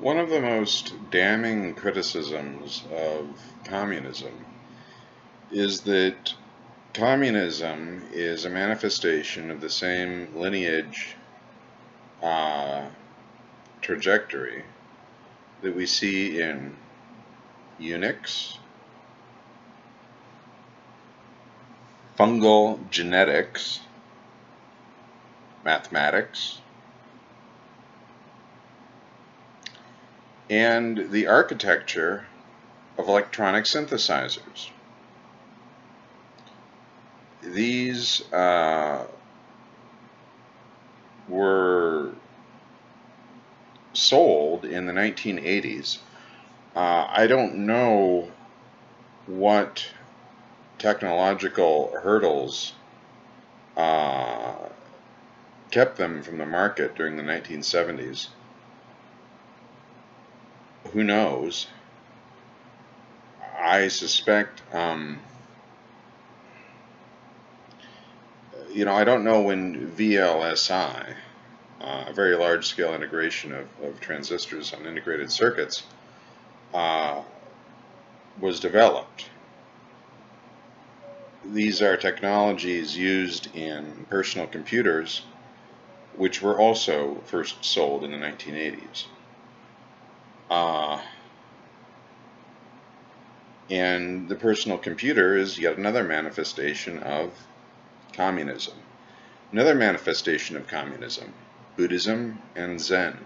One of the most damning criticisms of communism is that communism is a manifestation of the same lineage uh, trajectory that we see in eunuchs, fungal genetics, mathematics, and the architecture of electronic synthesizers. These were sold in the 1980s. I don't know what technological hurdles kept them from the market during the 1970s. Who knows? I suspect, I don't know when VLSI, a very large-scale integration of transistors on integrated circuits, was developed. These are technologies used in personal computers, which were also first sold in the 1980s. And the personal computer is yet another manifestation of communism. Another manifestation of communism, Buddhism and Zen.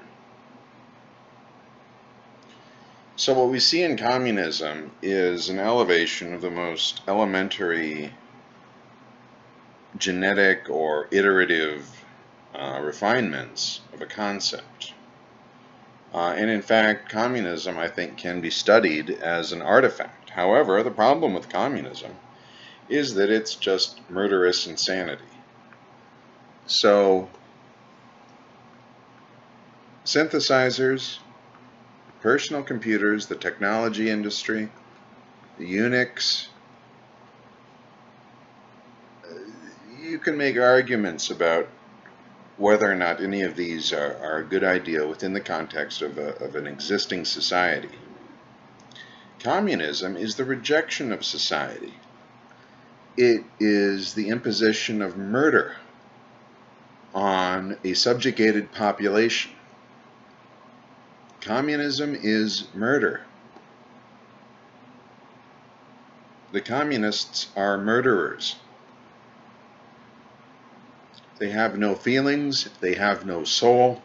So what we see in communism is an elevation of the most elementary genetic or iterative refinements of a concept. And in fact, communism, I think, can be studied as an artifact. However, the problem with communism is that it's just murderous insanity. So, synthesizers, personal computers, the technology industry, the eunuchs, you can make arguments about whether or not any of these are a good idea within the context of an existing society. Communism is the rejection of society. It is the imposition of murder on a subjugated population. Communism is murder. The communists are murderers. They have no feelings, they have no soul,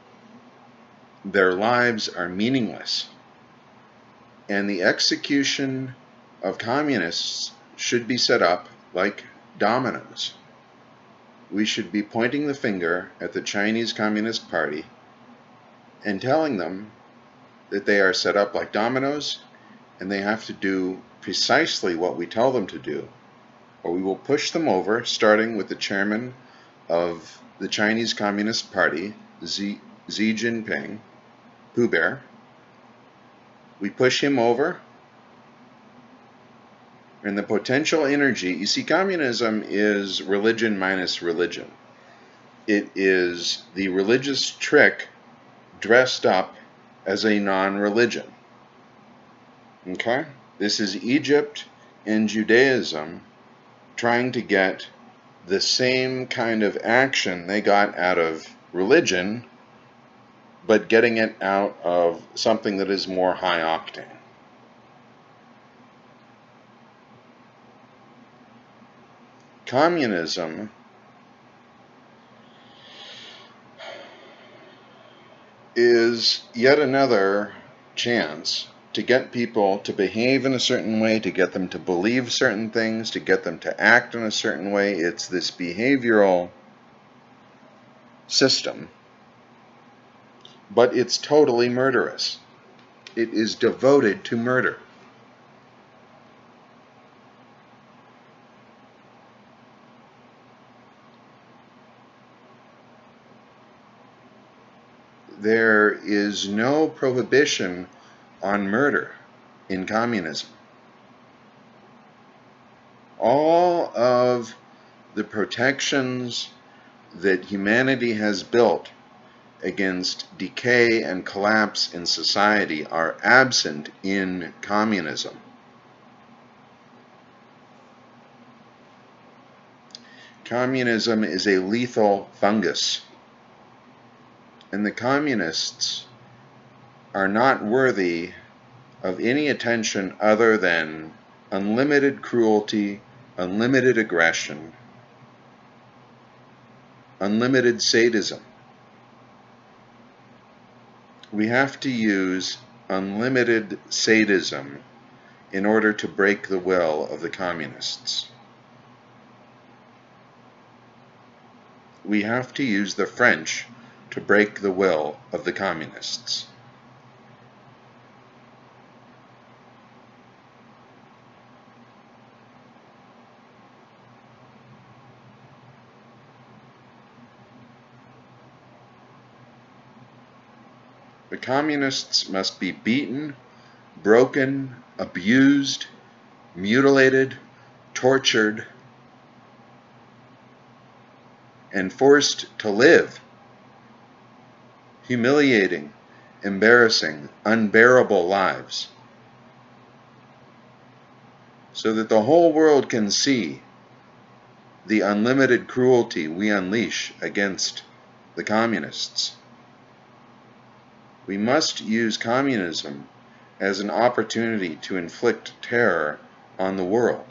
their lives are meaningless. And the execution of communists should be set up like dominoes. We should be pointing the finger at the Chinese Communist Party and telling them that they are set up like dominoes and they have to do precisely what we tell them to do, or we will push them over, starting with the chairman of the Chinese Communist Party, Xi Jinping, Pooh Bear. We push him over, and the potential energy, you see, communism is religion minus religion. It is the religious trick dressed up as a non-religion. Okay? This is Egypt and Judaism trying to get the same kind of action they got out of religion, but getting it out of something that is more high octane. Communism is yet another chance to get people to behave in a certain way, to get them to believe certain things, to get them to act in a certain way. It's this behavioral system, but it's totally murderous. It is devoted to murder. There is no prohibition on murder in communism. All of the protections that humanity has built against decay and collapse in society are absent in communism. Communism is a lethal fungus, and the communists are not worthy of any attention other than unlimited cruelty, unlimited aggression, unlimited sadism. We have to use unlimited sadism in order to break the will of the communists. We have to use the French to break the will of the communists. The communists must be beaten, broken, abused, mutilated, tortured, and forced to live humiliating, embarrassing, unbearable lives, so that the whole world can see the unlimited cruelty we unleash against the communists. We must use communism as an opportunity to inflict terror on the world.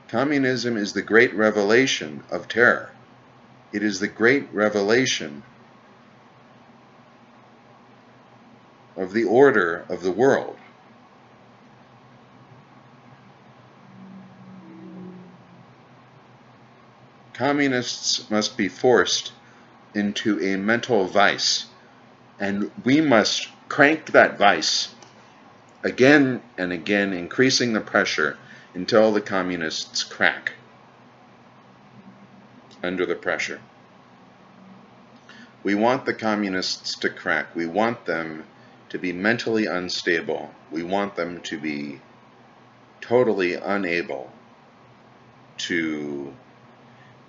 Communism is the great revelation of terror. It is the great revelation of the order of the world. Communists must be forced into a mental vice, and we must crank that vice again and again, increasing the pressure until the communists crack under the pressure. We want the communists to crack. We want them to be mentally unstable. We want them to be totally unable to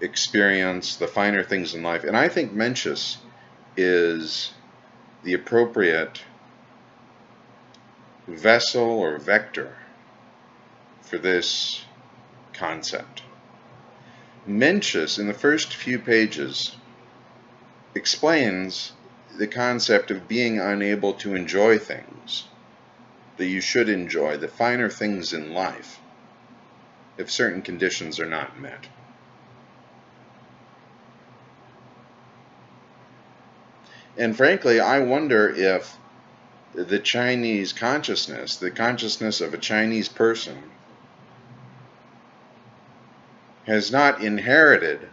experience the finer things in life. And I think Mencius is the appropriate vessel or vector for this concept. Mencius, in the first few pages, explains the concept of being unable to enjoy things that you should enjoy, the finer things in life, if certain conditions are not met. And frankly, I wonder if the Chinese consciousness, the consciousness of a Chinese person, has not inherited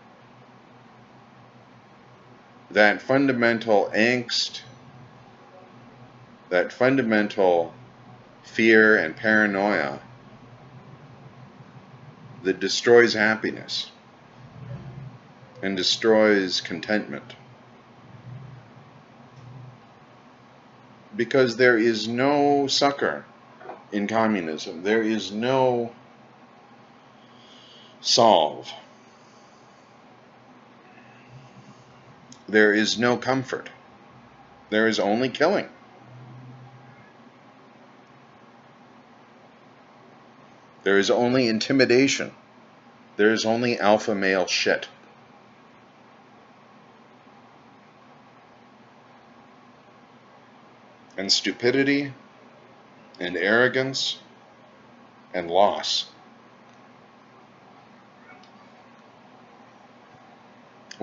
that fundamental angst, that fundamental fear and paranoia that destroys happiness and destroys contentment. Because there is no succor in communism. There is no solve. There is no comfort. There is only killing. There is only intimidation. There is only alpha male shit. And stupidity, and arrogance, and loss.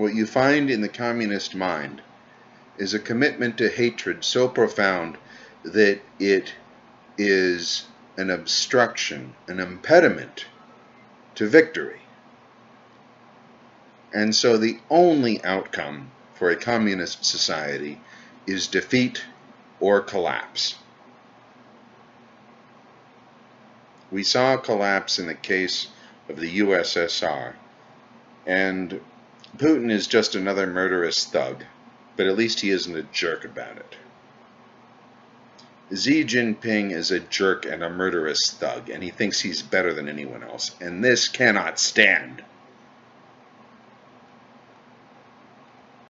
What you find in the communist mind is a commitment to hatred so profound that it is an obstruction, an impediment to victory. And so the only outcome for a communist society is defeat or collapse. We saw a collapse in the case of the USSR, and Putin is just another murderous thug, but at least he isn't a jerk about it. Xi Jinping is a jerk and a murderous thug, and he thinks he's better than anyone else, and this cannot stand.